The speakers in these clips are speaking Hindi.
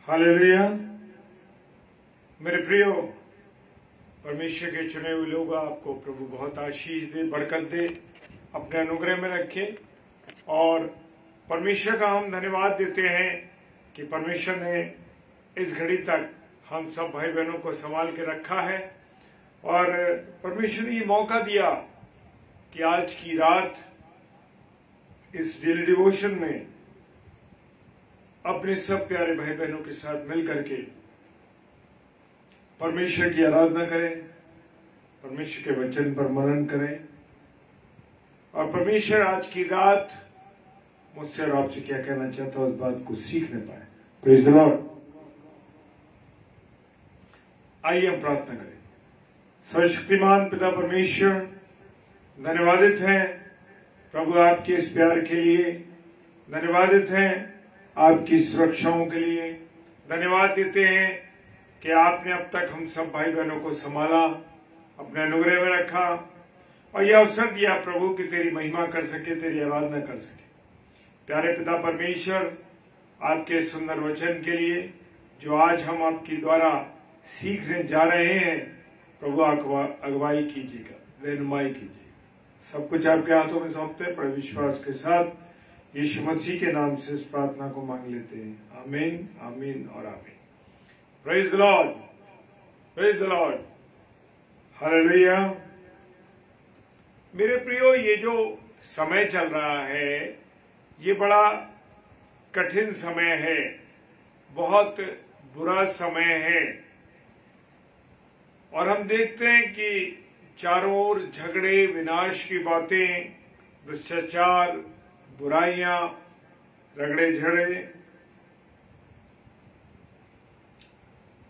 हालेलुया। मेरे प्रियो, परमेश्वर के चुने हुए लोग, आपको प्रभु बहुत आशीष दे, बरकत दे, अपने अनुग्रह में रखे। और परमेश्वर का हम धन्यवाद देते हैं कि परमेश्वर ने इस घड़ी तक हम सब भाई बहनों को संभाल के रखा है। और परमेश्वर ने ये मौका दिया कि आज की रात इस डेली डिवोशन में अपने सब प्यारे भाई बहनों के साथ मिल करके परमेश्वर की आराधना करें, परमेश्वर के वचन पर मनन करें। और परमेश्वर आज की रात मुझसे और आपसे क्या कहना चाहता है, उस बात को सीखने पाए। Praise the Lord. आइए हम प्रार्थना करें। सर्वशक्तिमान पिता परमेश्वर, धन्यवादित हैं प्रभु आपके इस प्यार के लिए, धन्यवादित हैं आपकी सुरक्षाओं के लिए, धन्यवाद देते हैं कि आपने अब तक हम सब भाई बहनों को संभाला, अपने अनुग्रह में रखा और यह अवसर दिया प्रभु कि तेरी महिमा कर सके, तेरी आराधना कर सके। प्यारे पिता परमेश्वर, आपके सुंदर वचन के लिए जो आज हम आपके द्वारा सीखने जा रहे हैं, प्रभु अगुवाई कीजिएगा, रहनुमाई कीजिएगा। सब कुछ आपके हाथों में सौंपते हैं, बड़े विश्वास के साथ यीशु मसीह के नाम से इस प्रार्थना को मांग लेते हैं। आमीन, आमीन और आमीन। Praise the Lord, praise the Lord, hallelujah. मेरे प्रियो, ये जो समय चल रहा है ये बड़ा कठिन समय है, बहुत बुरा समय है। और हम देखते हैं कि चारों ओर झगड़े, विनाश की बातें, भ्रष्टाचार, बुराइयां, रगड़े झगड़े।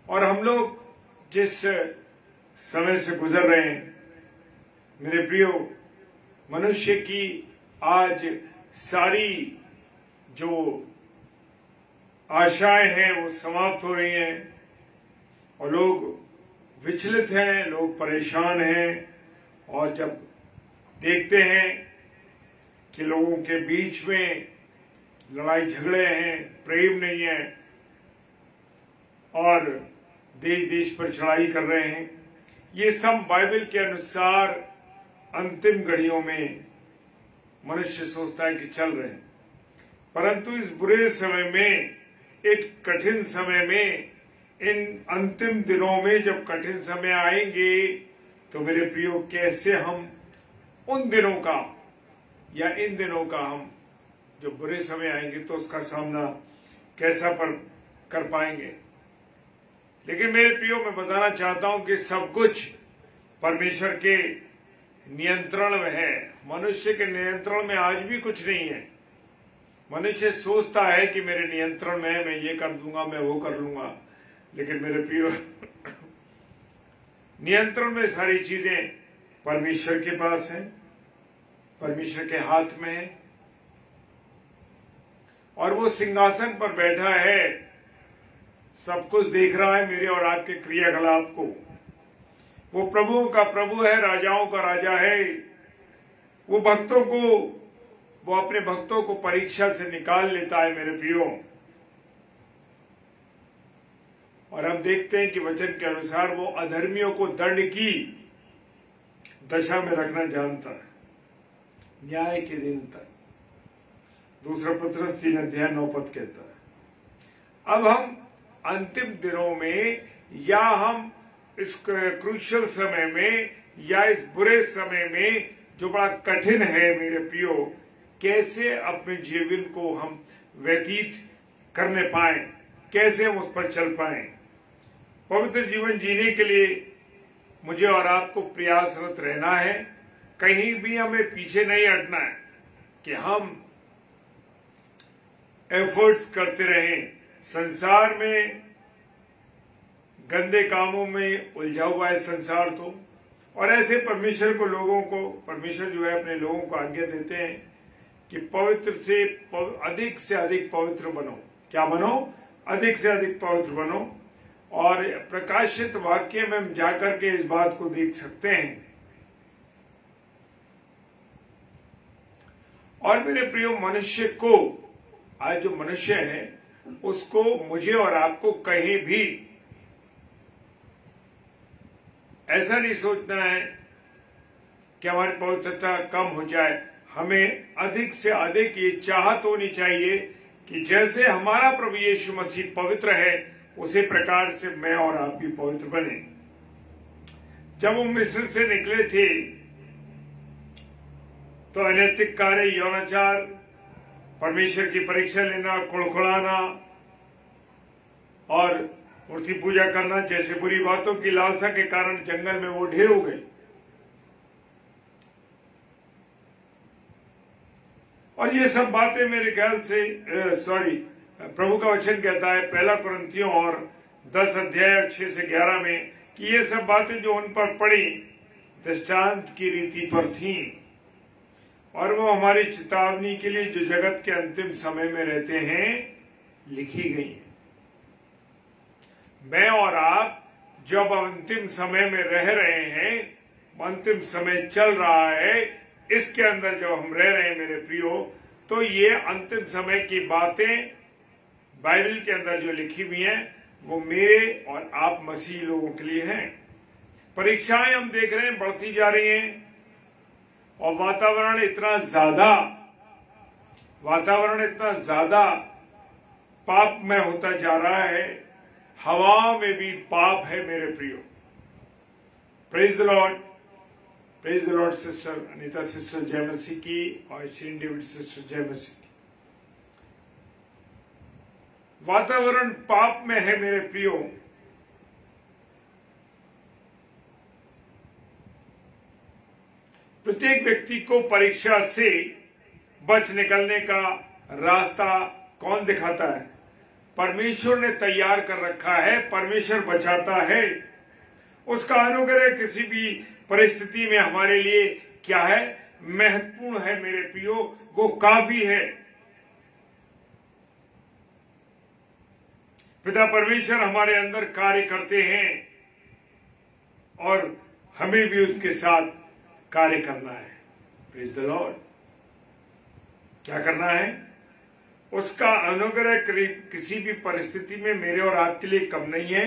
और हम लोग जिस समय से गुजर रहे हैं मेरे प्रियो, मनुष्य की आज सारी जो आशाएं हैं वो समाप्त हो रही हैं और लोग विचलित हैं, लोग परेशान हैं। और जब देखते हैं कि लोगों के बीच में लड़ाई झगड़े हैं, प्रेम नहीं है और देश देश पर चढ़ाई कर रहे हैं, ये सब बाइबल के अनुसार अंतिम घड़ियों में मनुष्य सोचता है कि चल रहे हैं। परंतु इस बुरे समय में, एक कठिन समय में, इन अंतिम दिनों में जब कठिन समय आएंगे तो मेरे प्रियो, कैसे हम उन दिनों का या इन दिनों का, हम जो बुरे समय आएंगे तो उसका सामना कैसा कर पाएंगे। लेकिन मेरे प्रियो, मैं बताना चाहता हूं कि सब कुछ परमेश्वर के नियंत्रण में है। मनुष्य के नियंत्रण में आज भी कुछ नहीं है। मनुष्य सोचता है कि मेरे नियंत्रण में है, मैं ये कर दूंगा, मैं वो कर लूंगा। लेकिन मेरे प्रियो, नियंत्रण में सारी चीजें परमेश्वर के पास है, परमेश्वर के हाथ में है। और वो सिंहासन पर बैठा है, सब कुछ देख रहा है मेरे और आपके क्रियाकलाप को। वो प्रभुओं का प्रभु है, राजाओं का राजा है। वो अपने भक्तों को परीक्षा से निकाल लेता है मेरे प्रियो। और हम देखते हैं कि वचन के अनुसार वो अधर्मियों को दंड की दशा में रखना जानता है, न्याय के दिन तक। दूसरा पत्रस 3:9 कहता है। अब हम अंतिम दिनों में, या हम इस क्रूशियल समय में, या इस बुरे समय में जो बड़ा कठिन है मेरे प्रियो, कैसे अपने जीवन को हम व्यतीत करने पाए, कैसे हम उस पर चल पाए। पवित्र जीवन जीने के लिए मुझे और आपको प्रयासरत रहना है। कहीं भी हमें पीछे नहीं हटना है कि हम एफर्ट्स करते रहें। संसार में गंदे कामों में उलझा हुआ है संसार तो। और ऐसे परमेश्वर परमेश्वर जो है अपने लोगों को आज्ञा देते हैं कि पवित्र से अधिक पवित्र बनो। क्या बनो? अधिक से अधिक पवित्र बनो। और प्रकाशित वाक्य में हम जाकर के इस बात को देख सकते हैं। और मेरे प्रियो, मनुष्य को, आज जो मनुष्य है उसको मुझे और आपको कहीं भी ऐसा नहीं सोचना है कि हमारी पवित्रता कम हो जाए। हमें अधिक से अधिक ये चाहत होनी चाहिए कि जैसे हमारा प्रभु यीशु मसीह पवित्र है, उसी प्रकार से मैं और आप भी पवित्र बने। जब वो मिस्र से निकले थे तो अनैतिक कार्य, यौनाचार, परमेश्वर की परीक्षा लेना, कुड़कुड़ाना और मूर्ति पूजा करना जैसे बुरी बातों की लालसा के कारण जंगल में वो ढेर हो गए। और ये सब बातें मेरे ख्याल से प्रभु का वचन कहता है 1 कुरिन्थियों और 10 अध्याय 6 से 11 में कि ये सब बातें जो उन पर पड़ी दृष्टांत की रीति पर थीं और वो हमारी चेतावनी के लिए जो जगत के अंतिम समय में रहते हैं लिखी गई है। मैं और आप जब अंतिम समय में रह रहे हैं, अंतिम समय चल रहा है, इसके अंदर जब हम रह रहे हैं मेरे प्रियो, तो ये अंतिम समय की बातें बाइबल के अंदर जो लिखी हुई हैं वो मेरे और आप मसीही लोगों के लिए हैं। परीक्षाएं हम देख रहे हैं बढ़ती जा रही हैं और वातावरण इतना ज्यादा पाप में होता जा रहा है। हवा में भी पाप है मेरे प्रियो। Praise the Lord, praise the Lord. Sister Anita sister जय मसीह की और श्री डेविड सिस्टर जय मसीह की। वातावरण पाप में है मेरे प्रियो। प्रत्येक व्यक्ति को परीक्षा से बच निकलने का रास्ता कौन दिखाता है? परमेश्वर ने तैयार कर रखा है। परमेश्वर बचाता है। उसका अनुग्रह किसी भी परिस्थिति में हमारे लिए क्या है? महत्वपूर्ण है मेरे प्रियो, वो काफी है। पिता परमेश्वर हमारे अंदर कार्य करते हैं और हमें भी उसके साथ कार्य करना है। Praise the Lord. क्या करना है? उसका अनुग्रह किसी भी परिस्थिति में मेरे और आपके लिए कम नहीं है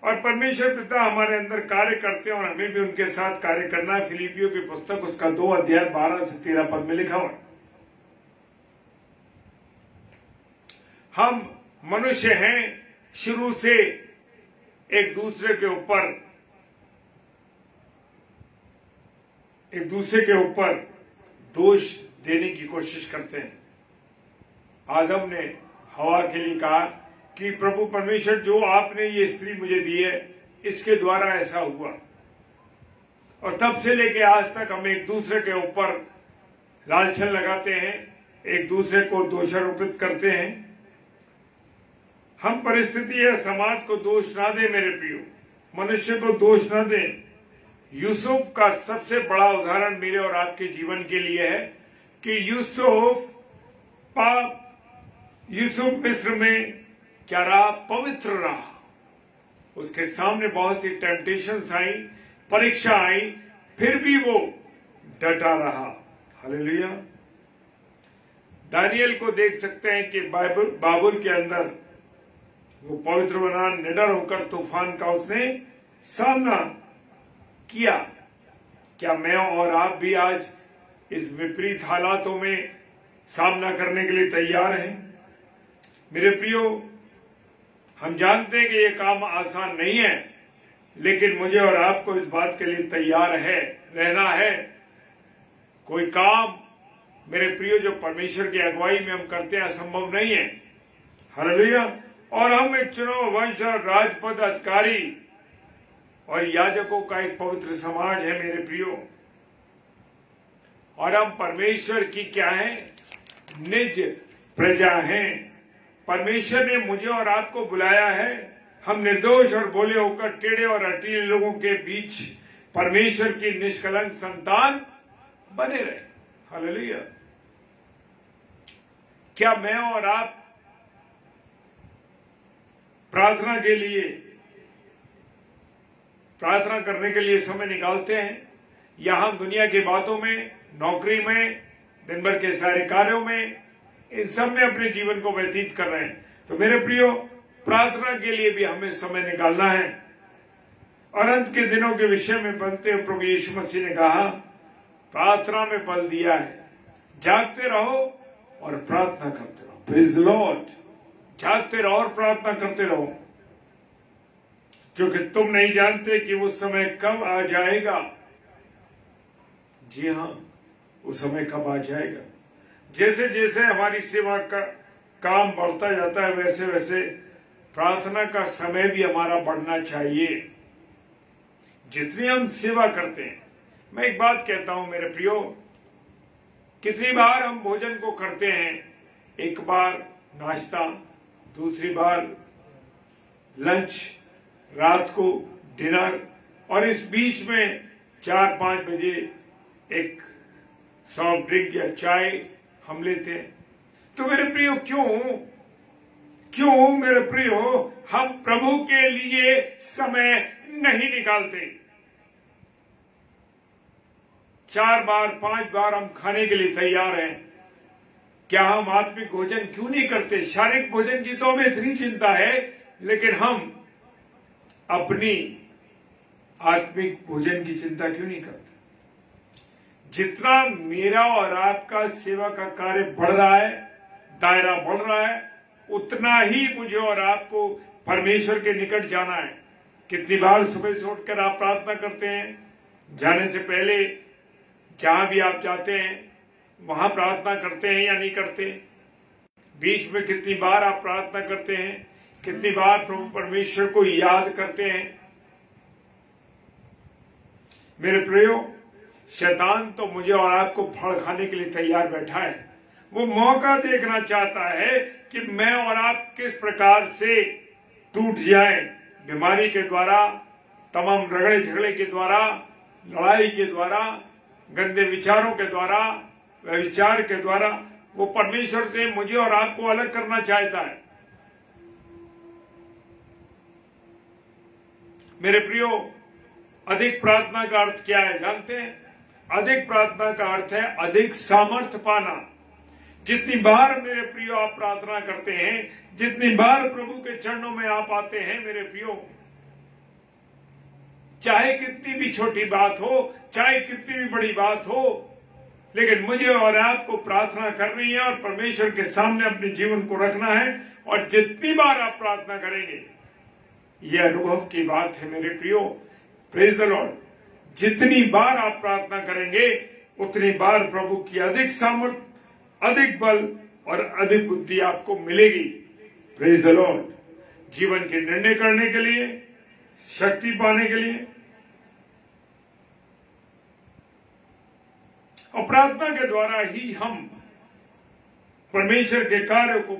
और परमेश्वर पिता हमारे अंदर कार्य करते हैं और हमें भी उनके साथ कार्य करना है। फिलिपियों की पुस्तक उसका 2 अध्याय 12 से 13 पद में लिखा हुआ। हम मनुष्य हैं, शुरू से एक दूसरे के ऊपर दोष देने की कोशिश करते हैं। आदम ने हवा के लिए कहा कि प्रभु परमेश्वर, जो आपने ये स्त्री मुझे दी है, इसके द्वारा ऐसा हुआ। और तब से लेके आज तक हम एक दूसरे के ऊपर लालछन लगाते हैं, एक दूसरे को दोषारोपित करते हैं। हम परिस्थिति या समाज को दोष ना दें मेरे प्रियो, मनुष्य को दोष ना दें। यूसुफ का सबसे बड़ा उदाहरण मेरे और आपके जीवन के लिए है कि यूसुफ मिस्र में क्या रहा? पवित्र रहा। उसके सामने बहुत सी टेम्पटेशंस आई, परीक्षा आई, फिर भी वो डटा रहा। हालेलुया। दानियल को देख सकते हैं कि बाबुल के अंदर वो पवित्र बना, निडर होकर तूफान का उसने सामना किया। क्या मैं और आप भी आज इस विपरीत हालातों में सामना करने के लिए तैयार हैं? मेरे प्रियो, हम जानते हैं कि ये काम आसान नहीं है, लेकिन मुझे और आपको इस बात के लिए तैयार रहना है। कोई काम मेरे प्रियो जो परमेश्वर की अगुवाई में हम करते हैं असंभव नहीं है। हालेलुया। और हम एक चुनाव वंश और राजपद अधिकारी और याजकों का एक पवित्र समाज है मेरे प्रियो। और हम परमेश्वर की क्या है? निज प्रजा हैं। परमेश्वर ने मुझे और आपको बुलाया है। हम निर्दोष और भोले होकर टेढ़े और हठीले लोगों के बीच परमेश्वर की निष्कलंक संतान बने रहे। हालेलुया। क्या मैं और आप प्रार्थना करने के लिए समय निकालते हैं, या हम दुनिया की बातों में, नौकरी में, दिन भर के सारे कार्यों में, इन सब में अपने जीवन को व्यतीत कर रहे हैं? तो मेरे प्रियो, प्रार्थना के लिए भी हमें समय निकालना है। और अंत के दिनों के विषय में बोलते हुए प्रभु यीशु मसीह ने कहा, प्रार्थना में बल दिया है, जागते रहो और प्रार्थना करते रहो। Praise the Lord. जागते रहो और प्रार्थना करते रहो, क्योंकि तुम नहीं जानते कि वो समय कब आ जाएगा। जी हाँ, वो समय कब आ जाएगा। जैसे जैसे हमारी सेवा का काम बढ़ता जाता है, वैसे वैसे प्रार्थना का समय भी हमारा बढ़ना चाहिए। जितनी हम सेवा करते हैं, मैं एक बात कहता हूं मेरे प्रियो, कितनी बार हम भोजन को करते हैं, एक बार नाश्ता, दूसरी बार लंच, रात को डिनर, और इस बीच में 4-5 बजे एक सॉफ्ट ड्रिंक या चाय हम लेते हैं। तो मेरे प्रियो, क्यों मेरे प्रियो हम प्रभु के लिए समय नहीं निकालते? 4 बार 5 बार हम खाने के लिए तैयार हैं, क्या हम आत्मिक भोजन क्यों नहीं करते? शारीरिक भोजन की तो हमें इतनी चिंता है, लेकिन हम अपनी आत्मिक भोजन की चिंता क्यों नहीं करते? जितना मेरा और आपका सेवा का कार्य बढ़ रहा है, दायरा बढ़ रहा है, उतना ही मुझे और आपको परमेश्वर के निकट जाना है। कितनी बार सुबह से उठकर आप प्रार्थना करते हैं? जाने से पहले जहां भी आप जाते हैं वहां प्रार्थना करते हैं या नहीं करते? बीच में कितनी बार आप प्रार्थना करते हैं? कितनी बार प्रभु परमेश्वर को याद करते हैं? मेरे प्रियो, शैतान तो मुझे और आपको फल खाने के लिए तैयार बैठा है। वो मौका देखना चाहता है कि मैं और आप किस प्रकार से टूट जाएं, बीमारी के द्वारा, तमाम रगड़े झगड़े के द्वारा, लड़ाई के द्वारा, गंदे विचारों के द्वारा, व्यभिचार के द्वारा। वो परमेश्वर से मुझे और आपको अलग करना चाहता है। मेरे प्रियो, अधिक प्रार्थना का अर्थ क्या है जानते हैं? अधिक प्रार्थना का अर्थ है अधिक सामर्थ्य पाना। जितनी बार मेरे प्रियो आप प्रार्थना करते हैं, जितनी बार प्रभु के चरणों में आप आते हैं मेरे प्रियो, चाहे कितनी भी छोटी बात हो, चाहे कितनी भी बड़ी बात हो, लेकिन मुझे और आपको प्रार्थना करनी है और परमेश्वर के सामने अपने जीवन को रखना है। और जितनी बार आप प्रार्थना करेंगे, यह अनुभव की बात है मेरे प्रियो, प्रेज द लॉर्ड, जितनी बार आप प्रार्थना करेंगे उतनी बार प्रभु की अधिक सामर्थ्य, अधिक बल और अधिक बुद्धि आपको मिलेगी। Praise the Lord. जीवन के निर्णय करने के लिए, शक्ति पाने के लिए, और प्रार्थना के द्वारा ही हम परमेश्वर के कार्य को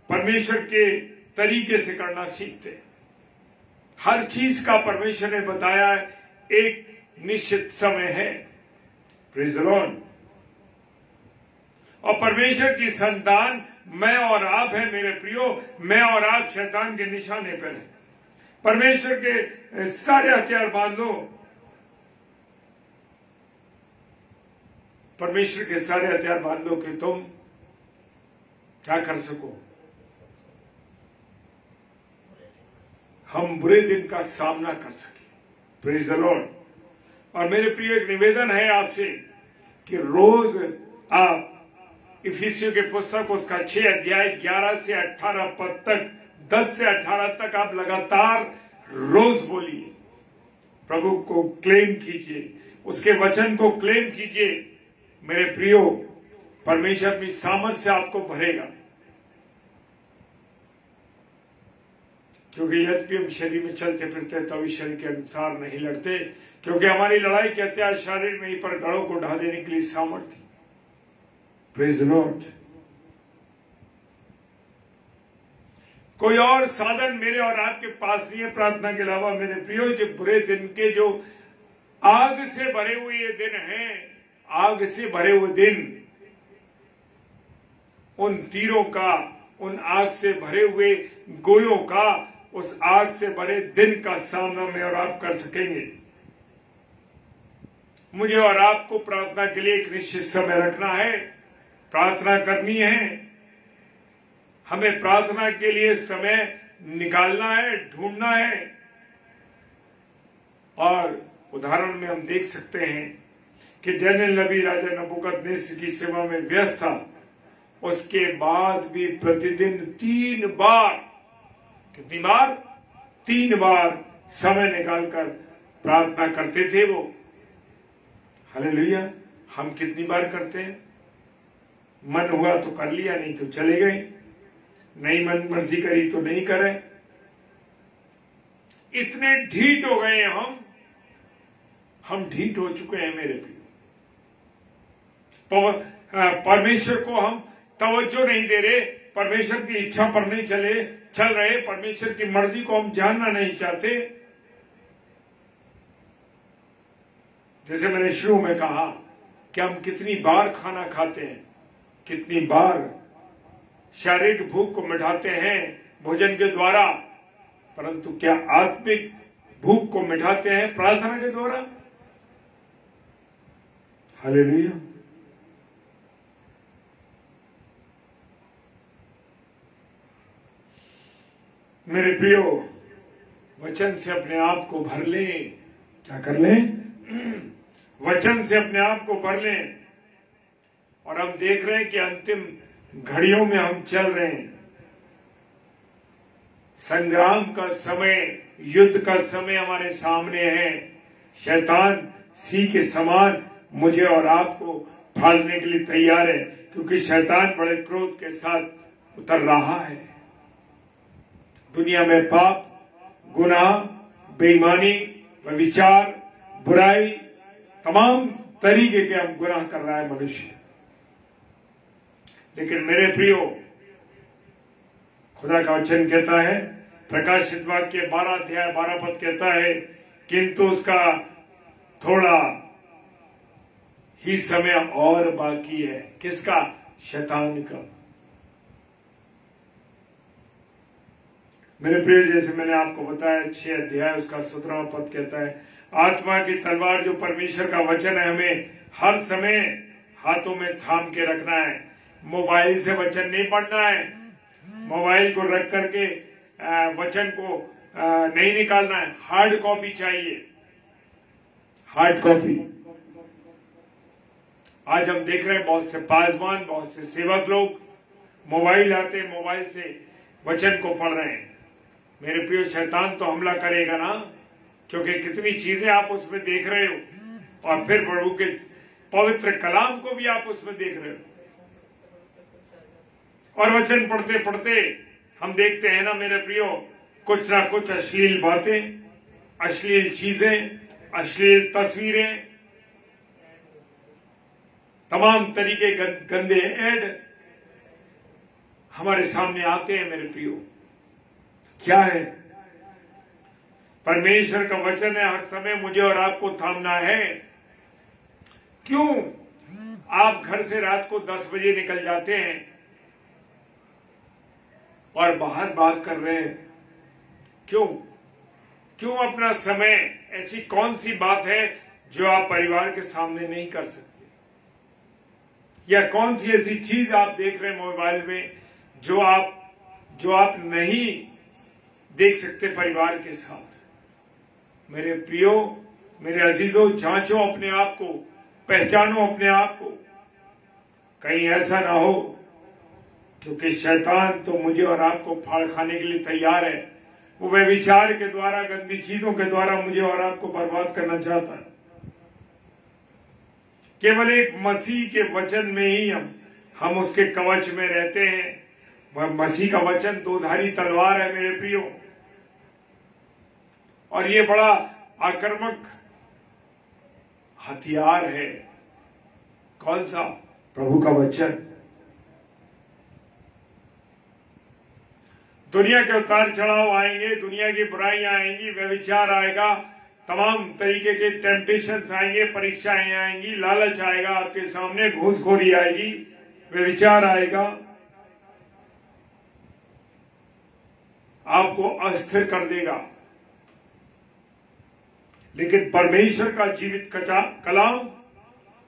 परमेश्वर के तरीके से करना सीखते हैं। हर चीज का परमेश्वर ने बताया एक निश्चित समय है। Praise the Lord. और परमेश्वर की संतान मैं और आप है मेरे प्रियो। मैं और आप शैतान के निशाने पर हैं। परमेश्वर के सारे हथियार बांध लो। परमेश्वर के सारे हथियार बांध लो कि तुम क्या कर सको, हम बुरे दिन का सामना कर सके। Praise the Lord. और मेरे प्रिय, एक निवेदन है आपसे कि रोज आप इफिसियों के पुस्तक उसका 6 अध्याय 11 से 18 पद तक, 10 से 18 तक आप लगातार रोज बोलिए। प्रभु को क्लेम कीजिए, उसके वचन को क्लेम कीजिए। मेरे प्रियो, परमेश्वर अपनी सामर्थ से आपको भरेगा। क्योंकि यद्यपि हम शरीर में चलते फिरते तभी शरीर के अनुसार नहीं लड़ते, क्योंकि हमारी लड़ाई के हथियार शरीर में ही पर गढ़ों को ढा देने के लिए सामर्थ्य। Praise the Lord. कोई और साधन मेरे और आपके पास नहीं है प्रार्थना के अलावा। मेरे प्रियो, के बुरे दिन के जो आग से भरे हुए ये दिन हैं, आग से भरे हुए दिन, उन तीरों का, उन आग से भरे हुए गोलों का, उस आग से भरे दिन का सामना में और आप कर सकेंगे। मुझे और आपको प्रार्थना के लिए एक निश्चित समय रखना है, प्रार्थना करनी है। हमें प्रार्थना के लिए समय निकालना है, ढूंढना है। और उदाहरण में हम देख सकते हैं कि डैनियल नबी राजा नबूकदनेस्सर की सेवा में व्यस्त था, उसके बाद भी प्रतिदिन 3 बार, कितनी बार? 3 बार समय निकालकर प्रार्थना करते थे वो। हालेलुया। हम कितनी बार करते हैं? मन हुआ तो कर लिया, नहीं तो चले गए, नहीं मन मर्जी करी तो नहीं करे। इतने ढीठ हो गए हम ढीठ हो चुके हैं मेरे प्रिय। परमेश्वर को हम तवज्जो नहीं दे रहे, परमेश्वर की इच्छा पर नहीं चल रहे, परमेश्वर की मर्जी को हम जानना नहीं चाहते। जैसे मैंने शुरू में कहा कि हम कितनी बार खाना खाते हैं, कितनी बार शारीरिक भूख को मिटाते हैं भोजन के द्वारा, परंतु क्या आत्मिक भूख को मिटाते हैं प्रार्थना के द्वारा? हालेलुया। मेरे प्रियो, वचन से अपने आप को भर लें। क्या कर लें? वचन से अपने आप को भर लें। और हम देख रहे हैं कि अंतिम घड़ियों में हम चल रहे हैं। संग्राम का समय, युद्ध का समय हमारे सामने है। शैतान सिंह के समान मुझे और आपको फाड़ने के लिए तैयार है, क्योंकि शैतान बड़े क्रोध के साथ उतर रहा है। दुनिया में पाप, गुनाह, बेईमानी, व्यभिचार, बुराई, तमाम तरीके के हम गुनाह कर रहा है मनुष्य। लेकिन मेरे प्रियो, खुदा का वचन कहता है, प्रकाशित वाक्य 12 अध्याय 12 पद कहता है, किंतु उसका थोड़ा ही समय और बाकी है। किसका? शैतान का। मेरे प्रिय, जैसे मैंने आपको बताया 6 अध्याय उसका 17वां पद कहता है, आत्मा की तलवार जो परमेश्वर का वचन है, हमें हर समय हाथों में थाम के रखना है। मोबाइल से वचन नहीं पढ़ना है, मोबाइल को रख करके वचन को नहीं निकालना है। हार्ड कॉपी चाहिए, हार्ड कॉपी। आज हम देख रहे हैं बहुत से पासवान, बहुत से सेवक लोग मोबाइल आते, मोबाइल से वचन को पढ़ रहे हैं। मेरे प्रिय, शैतान तो हमला करेगा ना, क्योंकि कितनी चीजें आप उसमें देख रहे हो, और फिर प्रभु के पवित्र कलाम को भी आप उसमें देख रहे हो। और वचन पढ़ते पढ़ते हम देखते हैं ना मेरे प्रियो, कुछ ना कुछ अश्लील बातें, अश्लील चीजें, अश्लील तस्वीरें, तमाम तरीके गंदे ऐड हमारे सामने आते हैं मेरे प्रियो। क्या है? परमेश्वर का वचन है, हर समय मुझे और आपको थामना है। क्यों आप घर से रात को 10 बजे निकल जाते हैं और बाहर बात कर रहे हैं? क्यों अपना समय, ऐसी कौन सी बात है जो आप परिवार के सामने नहीं कर सकते? या कौन सी ऐसी चीज आप देख रहे हैं मोबाइल में जो आप नहीं देख सकते परिवार के साथ? मेरे प्रियो, मेरे अजीजों, जांचो अपने आप को, पहचानो अपने आप को। कहीं ऐसा ना हो, क्योंकि शैतान तो मुझे और आपको फाड़ खाने के लिए तैयार है। वो व्यभिचार के द्वारा, गंदी चीजों के द्वारा मुझे और आपको बर्बाद करना चाहता है। केवल एक मसीह के वचन में ही हम उसके कवच में रहते हैं। वह मसीह का वचन 2-धारी तलवार है मेरे प्रियो, और ये बड़ा आक्रामक हथियार है। कौन सा? प्रभु का वचन। दुनिया के उतार चढ़ाव आएंगे, दुनिया की बुराइयां आएंगी, व्यभिचार आएगा, तमाम तरीके के टेम्पटेशंस आएंगे, परीक्षाएं आएंगी, लालच आएगा आपके सामने, घूसखोरी आएगी, व्यभिचार आएगा, आपको अस्थिर कर देगा। लेकिन परमेश्वर का जीवित कलाम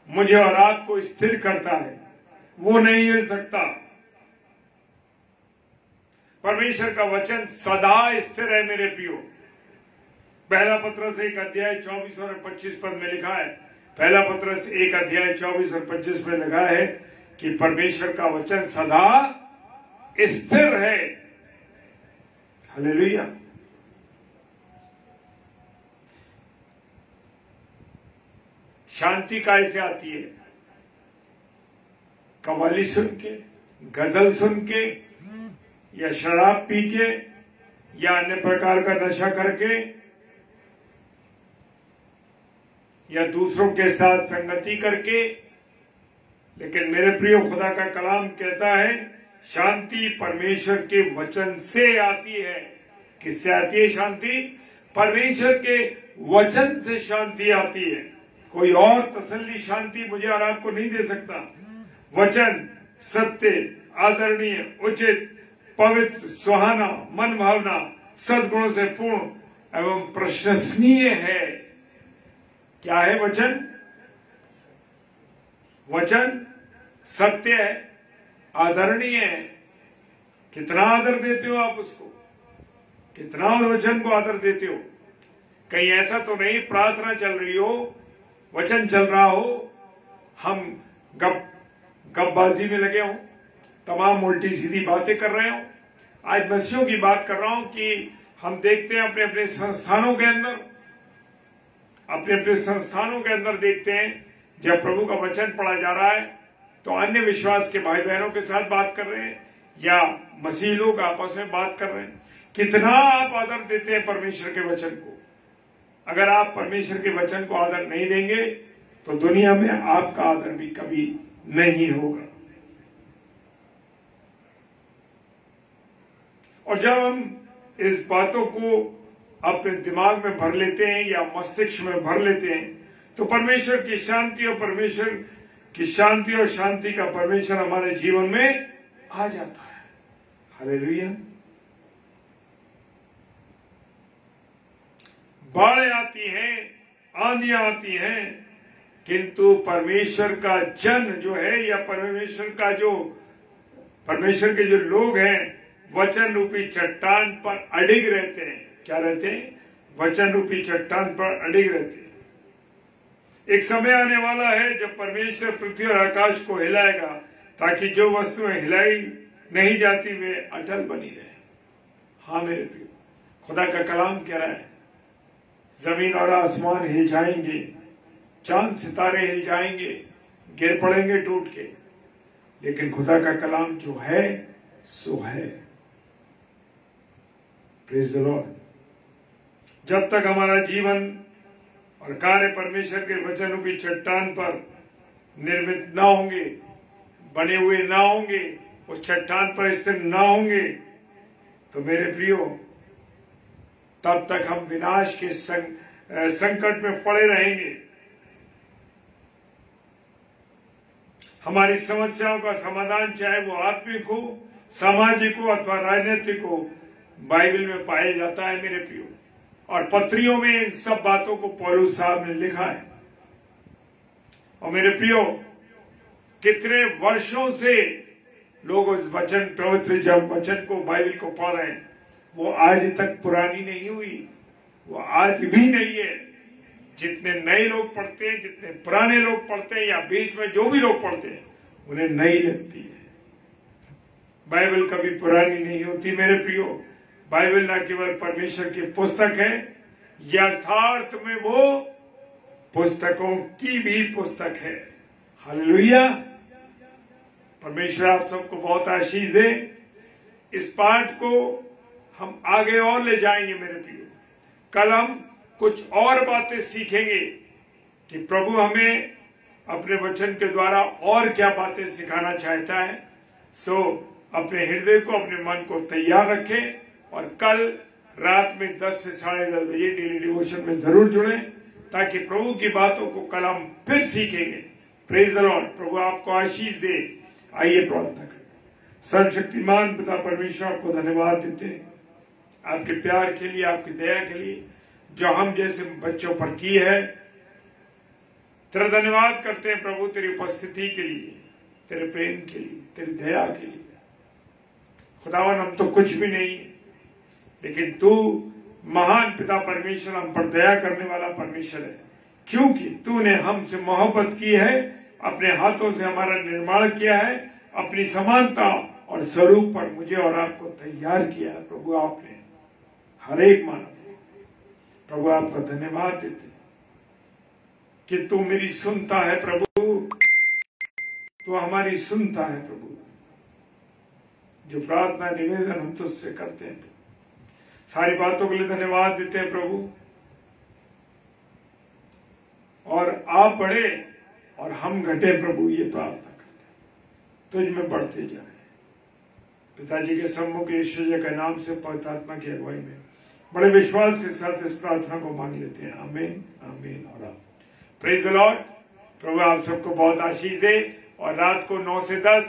मुझे और आपको स्थिर करता है। वो नहीं हिल सकता। परमेश्वर का वचन सदा स्थिर है मेरे प्रियो। पहला पत्रस 1 अध्याय 24 और 25 पद में लिखा है, पहला पत्रस 1 अध्याय 24 और 25 में लिखा है कि परमेश्वर का वचन सदा स्थिर है। हालेलुया। शांति कैसे आती है? कव्वाली सुन के, गजल सुन के, या शराब पी के, या अन्य प्रकार का नशा करके, या दूसरों के साथ संगति करके। लेकिन मेरे प्रिय, खुदा का कलाम कहता है शांति परमेश्वर के वचन से आती है। किससे आती है शांति? परमेश्वर के वचन से शांति आती है। कोई और तसल्ली शांति मुझे और आपको नहीं दे सकता। वचन सत्य, आदरणीय, उचित, पवित्र, सुहाना, मन भावना, सद्गुणों से पूर्ण एवं प्रशंसनीय है। क्या है वचन? वचन सत्य है, आदरणीय है। कितना आदर देते हो आप उसको? कितना वचन को आदर देते हो? कहीं ऐसा तो नहीं प्रार्थना चल रही हो, वचन चल रहा हो, हम गपबाजी में लगे हो, तमाम उल्टी सीधी बातें कर रहे हो। आज मसीहों की बात कर रहा हूं कि हम देखते हैं अपने अपने संस्थानों के अंदर, देखते हैं जब प्रभु का वचन पढ़ा जा रहा है तो अन्य विश्वास के भाई बहनों के साथ बात कर रहे हैं या मसीह लोग आपस में बात कर रहे हैं। कितना आप आदर देते हैं परमेश्वर के वचन को? अगर आप परमेश्वर के वचन को आदर नहीं देंगे तो दुनिया में आपका आदर भी कभी नहीं होगा। और जब हम इस बातों को अपने दिमाग में भर लेते हैं या मस्तिष्क में भर लेते हैं तो परमेश्वर की शांति और शांति का परमेश्वर हमारे जीवन में आ जाता है। हालेलुया। बाढ़ें आती हैं, आंधियां आती हैं, किंतु परमेश्वर का जन जो है या परमेश्वर के जो लोग हैं वचन रूपी चट्टान पर अडिग रहते हैं। क्या रहते हैं? वचन रूपी चट्टान पर अडिग रहते हैं। एक समय आने वाला है जब परमेश्वर पृथ्वी और आकाश को हिलाएगा ताकि जो वस्तुएं हिलाई नहीं जाती वे अटल बनी रहे। हाँ मेरे प्रिय, खुदा का कलाम कह रहा है जमीन और आसमान हिल जाएंगे, चांद सितारे हिल जाएंगे, गिर पड़ेंगे टूट के, लेकिन खुदा का कलाम जो है सो है। Praise the Lord. जब तक हमारा जीवन और कार्य परमेश्वर के वचन रूपी चट्टान पर निर्मित ना होंगे, बने हुए ना होंगे, उस चट्टान पर स्थिर ना होंगे, तो मेरे प्रियो तब तक हम विनाश के संकट में पड़े रहेंगे। हमारी समस्याओं का समाधान चाहे वो आत्मिक हो, सामाजिक हो अथवा राजनीतिक हो, बाइबल में पाया जाता है मेरे प्रियो। और पत्रियों में इन सब बातों को पौलुस साहब ने लिखा है। और मेरे प्रियो, कितने वर्षों से लोग उस वचन, पवित्र जब वचन को, बाइबल को पढ़ रहे हैं, वो आज तक पुरानी नहीं हुई, वो आज भी नहीं है। जितने नए लोग पढ़ते हैं, जितने पुराने लोग पढ़ते हैं या बीच में जो भी लोग पढ़ते हैं, उन्हें नई लगती है। बाइबल कभी पुरानी नहीं होती मेरे प्रियो। बाइबल न केवल परमेश्वर की पुस्तक है, यथार्थ में वो पुस्तकों की भी पुस्तक है। हालेलुया। परमेश्वर आप सबको बहुत आशीष दे। इस पाठ को हम आगे और ले जाएंगे मेरे प्रियो। कल हम कुछ और बातें सीखेंगे कि प्रभु हमें अपने वचन के द्वारा और क्या बातें सिखाना चाहता है। सो अपने हृदय को, अपने मन को तैयार रखें और कल रात में 10 से 10:30 बजे डेली डिवोशन में जरूर जुड़ें, ताकि प्रभु की बातों को कल हम फिर सीखेंगे। Praise the Lord. प्रभु आपको आशीष दे। आइए प्रार्थना करें। सर्वशक्तिमान पिता परमेश्वर, आपको धन्यवाद देते हैं आपके प्यार के लिए, आपकी दया के लिए जो हम जैसे बच्चों पर की है। तेरा धन्यवाद करते हैं प्रभु, तेरी उपस्थिति के लिए, तेरे प्रेम के लिए, तेरी दया के लिए। खुदावन हम तो कुछ भी नहीं, लेकिन तू महान पिता परमेश्वर, हम पर दया करने वाला परमेश्वर है, क्योंकि तूने हमसे मोहब्बत की है, अपने हाथों से हमारा निर्माण किया है, अपनी समानता और स्वरूप पर मुझे और आपको तैयार किया है। प्रभु आपने हर एक मानव, प्रभु आपका धन्यवाद देते कि तू मेरी सुनता है प्रभु, तू हमारी सुनता है प्रभु। जो प्रार्थना निवेदन हम तुझसे करते हैं, सारी बातों के लिए धन्यवाद देते हैं प्रभु। और आप बढ़े और हम घटे प्रभु, ये प्रार्थना करते हैं, तुझ में बढ़ते जाए। पिताजी के सम्मुख यीशु जी के नाम से पवित्र आत्मा की अगुवाई में बड़े विश्वास के साथ इस प्रार्थना को मांग लेते हैं। आमीन, आमीन और आमीन। Praise the Lord. प्रभु आप सबको बहुत आशीष दे। और रात को 9 से 10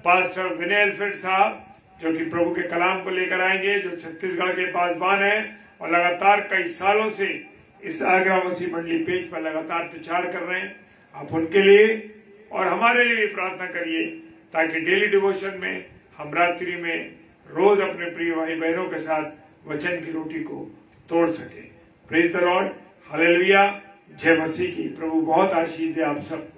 पास्टर विनय एल्फ्रेड साहब, जो कि प्रभु के कलाम को लेकर आएंगे, जो छत्तीसगढ़ के पासवान हैं और लगातार कई सालों से इस आगरा मसीह मंडली पेज पर लगातार प्रचार कर रहे हैं, आप उनके लिए और हमारे लिए प्रार्थना करिए, ताकि डेली डिवोशन में हम रात्रि में रोज अपने प्रिय भाई बहनों के साथ वचन की रोटी को तोड़ सके। प्रेज द लॉर्ड, हालेलुया, जय मसीह की। प्रभु बहुत आशीष दे आप सब।